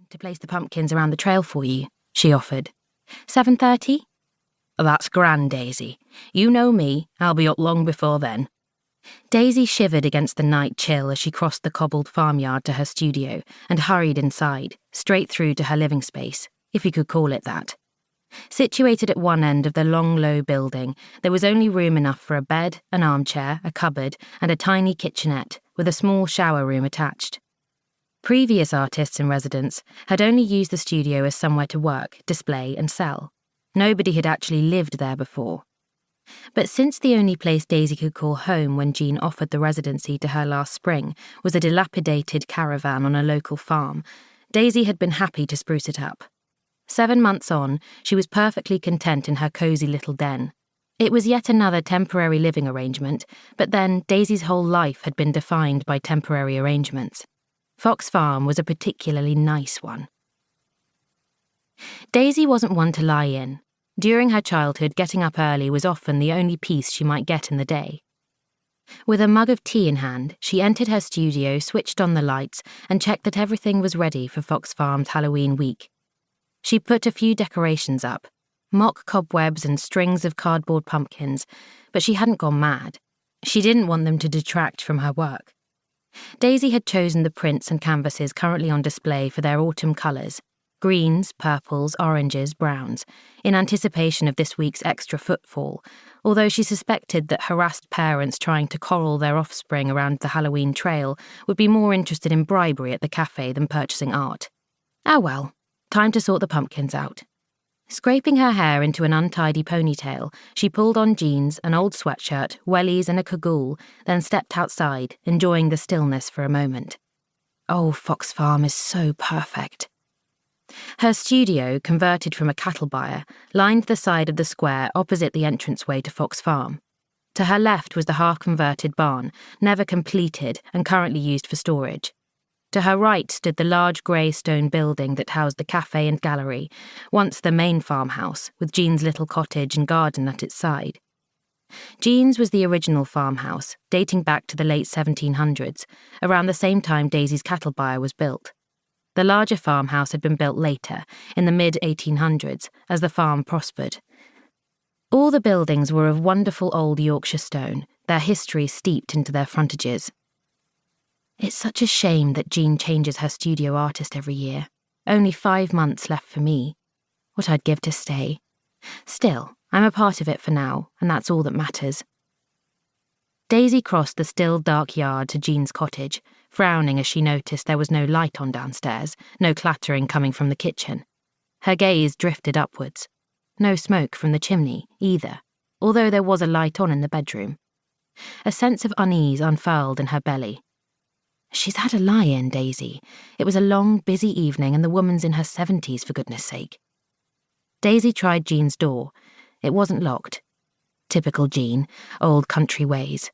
to place the pumpkins around the trail for you," she offered. 7:30? "That's grand, Daisy. You know me, I'll be up long before then." Daisy shivered against the night chill as she crossed the cobbled farmyard to her studio and hurried inside, straight through to her living space, if you could call it that. Situated at one end of the long, low building, there was only room enough for a bed, an armchair, a cupboard, and a tiny kitchenette with a small shower room attached. Previous artists in residence had only used the studio as somewhere to work, display, and sell. Nobody had actually lived there before. But since the only place Daisy could call home when Jean offered the residency to her last spring was a dilapidated caravan on a local farm, Daisy had been happy to spruce it up. 7 months on, she was perfectly content in her cosy little den. It was yet another temporary living arrangement, but then Daisy's whole life had been defined by temporary arrangements. Fox Farm was a particularly nice one. Daisy wasn't one to lie in. During her childhood, getting up early was often the only peace she might get in the day. With a mug of tea in hand, she entered her studio, switched on the lights, and checked that everything was ready for Fox Farm's Halloween week. She put a few decorations up, mock cobwebs and strings of cardboard pumpkins, but she hadn't gone mad. She didn't want them to detract from her work. Daisy had chosen the prints and canvases currently on display for their autumn colours, greens, purples, oranges, browns, in anticipation of this week's extra footfall, although she suspected that harassed parents trying to corral their offspring around the Halloween trail would be more interested in bribery at the café than purchasing art. Ah well, time to sort the pumpkins out. Scraping her hair into an untidy ponytail, she pulled on jeans, an old sweatshirt, wellies and a cagoule, then stepped outside, enjoying the stillness for a moment. Oh, Fox Farm is so perfect. Her studio, converted from a cattle byre, lined the side of the square opposite the entranceway to Fox Farm. To her left was the half-converted barn, never completed and currently used for storage. To her right stood the large grey stone building that housed the café and gallery, once the main farmhouse, with Jean's little cottage and garden at its side. Jean's was the original farmhouse, dating back to the late 1700s, around the same time Daisy's cattle byre was built. The larger farmhouse had been built later, in the mid-1800s, as the farm prospered. All the buildings were of wonderful old Yorkshire stone, their history steeped into their frontages. It's such a shame that Jean changes her studio artist every year. Only 5 months left for me. What I'd give to stay. Still, I'm a part of it for now, and that's all that matters. Daisy crossed the still dark yard to Jean's cottage, frowning as she noticed there was no light on downstairs, no clattering coming from the kitchen. Her gaze drifted upwards. No smoke from the chimney, either, although there was a light on in the bedroom. A sense of unease unfurled in her belly. She's had a lie-in, Daisy. It was a long, busy evening and the woman's in her 70s, for goodness sake. Daisy tried Jean's door. It wasn't locked. Typical Jean, old country ways.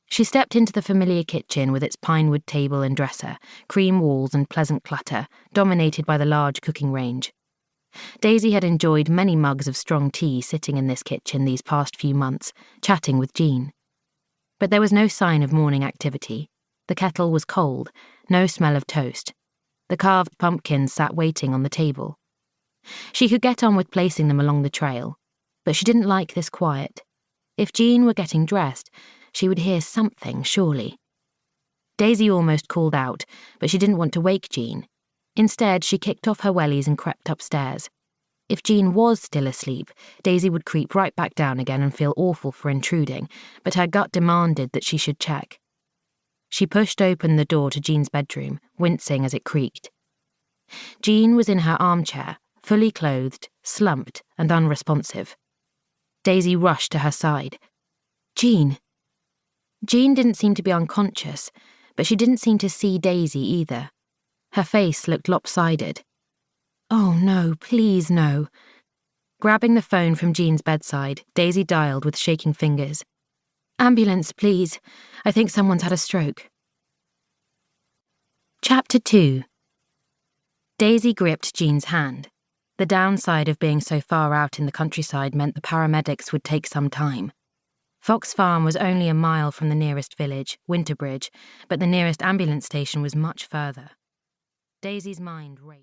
She stepped into the familiar kitchen with its pinewood table and dresser, cream walls and pleasant clutter, dominated by the large cooking range. Daisy had enjoyed many mugs of strong tea sitting in this kitchen these past few months, chatting with Jean. But there was no sign of morning activity. The kettle was cold, no smell of toast. The carved pumpkins sat waiting on the table. She could get on with placing them along the trail, but she didn't like this quiet. If Jean were getting dressed, she would hear something, surely. Daisy almost called out, but she didn't want to wake Jean. Instead, she kicked off her wellies and crept upstairs. If Jean was still asleep, Daisy would creep right back down again and feel awful for intruding, but her gut demanded that she should check. She pushed open the door to Jean's bedroom, wincing as it creaked. Jean was in her armchair, fully clothed, slumped and unresponsive. Daisy rushed to her side. Jean! Jean didn't seem to be unconscious, but she didn't seem to see Daisy either. Her face looked lopsided. Oh no, please no. Grabbing the phone from Jean's bedside, Daisy dialed with shaking fingers. Ambulance, please. I think someone's had a stroke. Chapter 2. Daisy gripped Jean's hand. The downside of being so far out in the countryside meant the paramedics would take some time. Fox Farm was only a mile from the nearest village, Winterbridge, but the nearest ambulance station was much further. Daisy's mind raced.